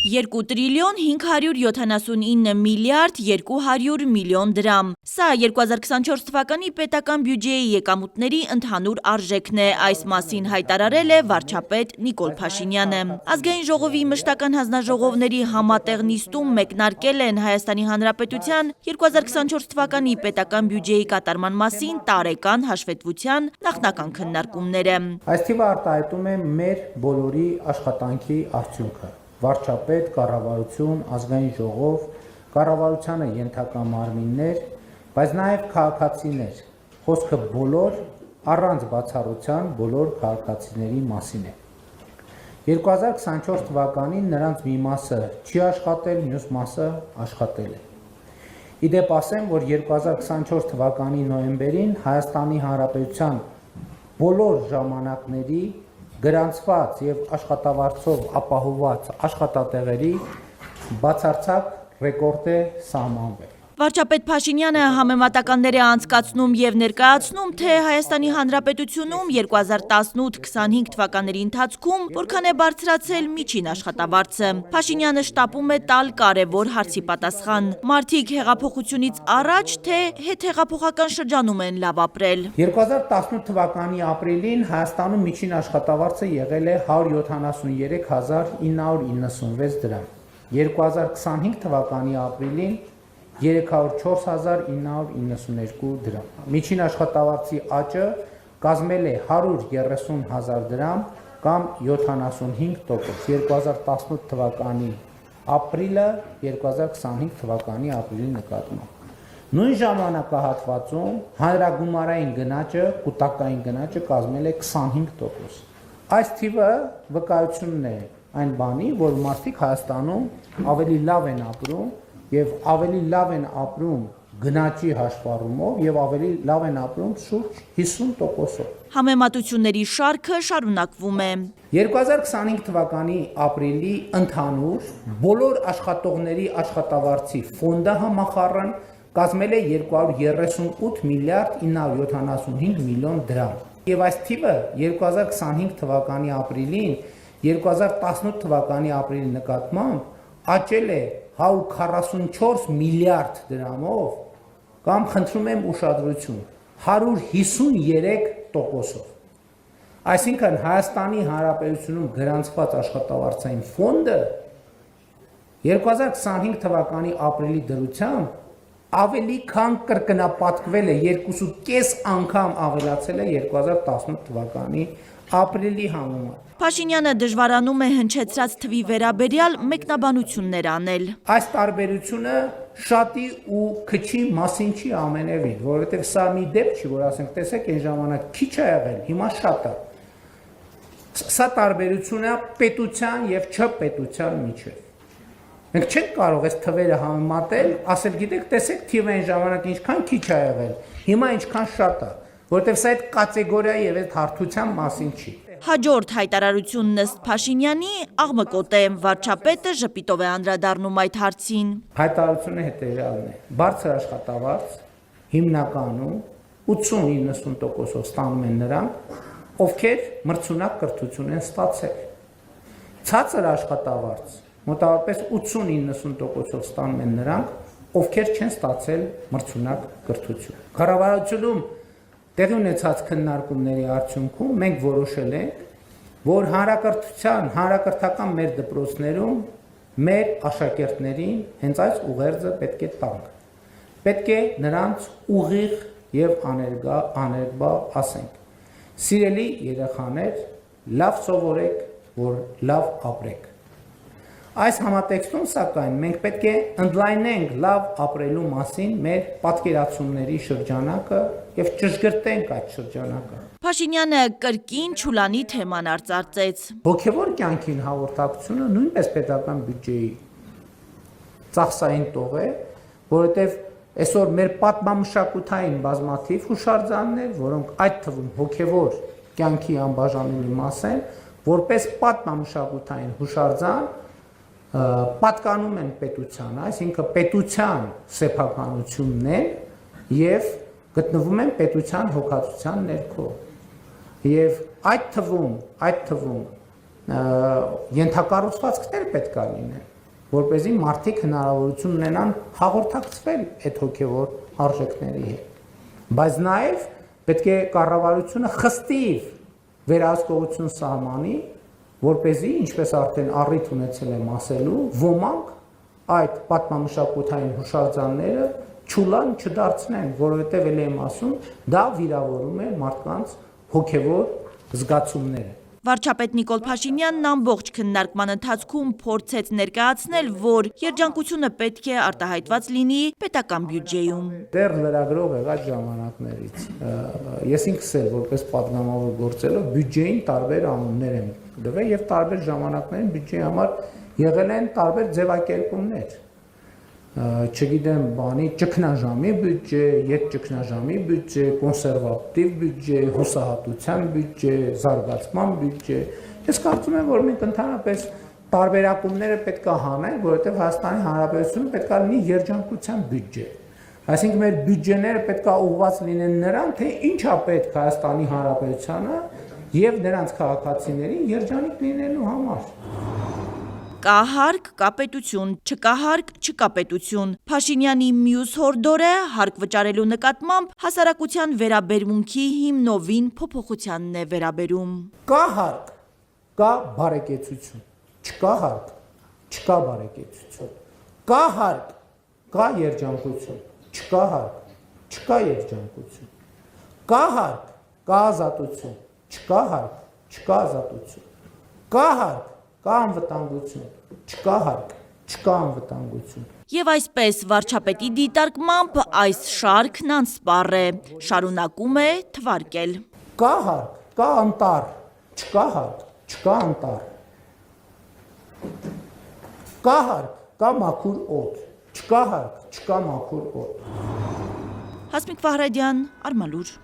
2 տրիլիոն 579 միլիարդ 200 միլիոն դրամ։ Սա 2024 թվականի պետական բյուջեի եկամուտների ընդհանուր արժեքն է, այս մասին հայտարարել է վարչապետ Նիկոլ Փաշինյանը։ Ազգային ժողովի մշտական հանձնաժողովների համատեղ նիստում մեկնարկել են Հայաստանի Հանրապետության 2024 թվականի պետական բյուջեի կատարման մասին տարեկան հաշվետվության նախնական քննարկումները։ Այս թիվը արտահայտում է մեր բոլորի աշխատանքի արդյունքը։ Վարչապետ, կառավարություն, ազգային ժողով, կառավարությանը ենթակա մարմիններ, բայց նաև քաղաքացիներ, խոսքը բոլոր առանց բացառության բոլոր քաղաքացիների մասին է։ 2024 թվականին նրանց մի մասը չի աշխատել, մյուս մասը աշխատել է։ Իդեպ ասեմ, որ 2024 թվականի նոյեմբերին Հայաստանի Հանրապետության բոլոր ժամանակների գրանցված և աշխատավարձով ապահովված աշխատատեղերի բացարձակ ռեկորդ է սահմանվել։ Վարչապետ Փաշինյանը համեմատականներ է անցկացնում և ներկայացնում, թե Հայաստանի Հանրապետությունում 2018-25 թվականների ընթացքում որքան է բարձրացել միջին աշխատավարձը։ Փաշինյանը շտապում է տալ կարևոր հարցի պատասխան. մարդիկ հեղափոխությունից առաջ, թե հետհեղափոխական շրջանում են լավ ապրել։ 2018 թվականի ապրիլին Հայաստանում միջին աշխատավարձը եղել է 173,996 դրամ։ 2025 թվականի ապրիլին 304,992 դրամ։ Միջին աշխատավարձի աճը կազմել է 130,000 դրամ կամ 75%։ 2018 թվականի ապրիլը 2025 թվականի ապրիլի նկատմամբ։ Նույն ժամանակահատվածում հանրագումարային գնաճը, կուտակային գնաճը կազմել է 25%։ Այս թիվը վկայությունն է այն բանի, որ մարդիկ Հայաստանում ավելի լավ են ապրում և ավելի լավ են ապրում գնաճի հաշվառումով և ավելի լավ են ապրում շուրջ 50%-ով։ Համեմատությունների շարքը շարունակվում է։ 2025 թվականի ապրիլի ընդհանուր բոլոր աշխատողների աշխատավարձի ֆոնդը համախառն կազմել է 238 միլիարդ 975 միլիոն դրամ։ Եվ այս թիվը 2025 թվականի ապրիլին 2018 թվականի ապրիլի նկատմամբ աճել է 144 միլիարդ դրամով կամ խնդրում եմ ուշադրություն 153%-ով։ Այսինքն Հայաստանի Հանրապետությունում գրանցված աշխատավարձային ֆոնդը 2025 թվականի ապրիլի դրությամբ ավելի քան կրկնապատկվել է, 2.5 անգամ ավելացել է 2018 թվականի ապրիլի համեմատ։ Փաշինյանը դժվարանում է հնչեցրած թվի վերաբերյալ մեկնաբանություններ անել։ Այս տարբերությունը շատի ու քչի մասին չի ամենևին, որովհետև սա մի դեպք չի, որ ասենք տեսեք այն ժամանակ քիչ է եղել, հիմա շատ է։ Սա տարբերությունը պետության և չպետության միջև։ Մենք չենք կարող այս թվերը համեմատել, ասել գիտեք, տեսեք թիվը այն ժամանակ ինչքան քիչ է եղել, հիմա ինչքան շատ է, որովհետև սա այդ կատեգորիայի և այդ հարթության մասին չի։ Հաջորդ հայտարարությունն ըստ Փաշինյանի աղմկոտ է, վարչապետը ժպիտով է անդրադառնում այդ հարցին։ Հայտարարությունը հետևյալն է. բարձր աշխատավարձ հիմնականում 80-90%-ով ստանում են նրանք, ովքեր մրցունակ կրթություն են ստացել։ Ցածր աշխատավարձ մոտավորապես 80-90%-ով ստանում են նրանք, ովքեր չեն ստացել մրցունակ կրթություն։ Կառավարությունում տեղի ունեցած քննարկումների արդյունքում մենք որոշել ենք, որ հանրակրթական մեր դպրոցներում մեր աշակերտներին հենց այս ուղերձը պետք է տանք։ Պետք է նրանց ուղիղ և աներկբա ասենք. սիրելի երեխաներ, լավ սովորեք, որ լավ ապրեք։ Այս համատեքստում, սակայն, մենք պետք է ընդլայնենք լավ ապրելու մասին մեր պատկերացումների շրջանակը և ճշգրտենք այդ շրջանակը։ Փաշինյանը կրկին Չուլանի թեման արծարծեց։ Հոգևոր կյանքին հաղորդակցությունը նույնպես պետական բյուջեի ծախսային տող է, որովհետև այսօր մեր պատմամշակութային բազմաթիվ հուշարձաններ, որոնք այդ թվում հոգևոր կյանքի անբաժանելի մաս են, որպես պատմամշակութային հուշարձան պատկանում են պետությանը, այսինքն պետության սեփականությունն են և գտնվում են պետության հոգացության ներքո։ Եվ այդ թվում ենթակառուցվածքներ պետք է լինեն։ որպեսզի մարդիկ հնարավորություն ունենան հաղորդակցվել այդ հոգևոր արժեքների հետ։ Բայց նաև պետք է կառավարությունը խստիվ վերահսկողություն սահմանի, որպեսզի, ինչպես արդեն առիթ ունեցել եմ ասելու, ոմանք այդ պատմամշակութային հուշարձանները չուլան չդարձնեն, որովհետև ել եմ ասում, դա վիրավորում է մարդկանց հոգևոր զգացումները։ Վարչապետ Նիկոլ Փաշինյանն ամբողջ քննարկման ընթացքում փորձեց ներկայացնել, որ երջանկությունը պետք է արտահայտված լինի պետական բյուջեում։ Դեռ լրագրող եղած ժամանակներից ես ինքս էլ որպես պատգամավոր գործելով բյուջեին տարբեր անուններ եմ տվել եւ տարբեր ժամանակներին բյուջեի համար եղել են տարբեր ձևակերպումներ։ Չգիտեմ, բանի ճգնաժամի բյուջե, յետճգնաժամի բյուջե, կոնսերվատիվ բյուջե, հուսահատության բյուջե, զարգացման բյուջե։ Ես կարծում եմ, որ մենք ընդհանրապես տարբերակումները պետք է հանենք, որովհետև Հայաստանի Հանրապետությունը պետք է լինի երջանկության բյուջե։ Այսինքն մեր բյուջեները պետք է ուղղված լինեն նրան, թե ինչա պետք Հայաստանի Հանրապետությանը եւ նրանց քաղաքացիներին երջանիկ լինելու համար։ Կա հարկ, կա պետություն, չկա հարկ, չկա պետություն։ Փաշինյանի մյուս հորդորը հարկ վճարելու նկատմամբ հասարակության վերաբերմունքի հիմնովին փոփոխությանն է վերաբերում։ Կա հարկ, կա բարեկեցություն, չկա հարկ, չկա բարեկեցություն։ Կա հարկ, կա երջանկություն, չկա հարկ, չկա երջանկություն։ Կա հարկ, կա ազատություն, չկա հարկ, չկա ազատություն։ Կա հարկ, կա անվտանգություն, չկա հարկ, չկա անվտանգություն։ Եվ այսպես վարչապետի դիտարկմամբ այս շարքն անսպառ է, շարունակում է թվարկել։ Կա հարկ, կա անտառ, չկա հարկ, չկա անտառ։ Կա հարկ, կա մաքուր օդ, չկա հարկ, չկա մաքուր օդ։ Հասմիկ Վահրադյան, Արմալուր։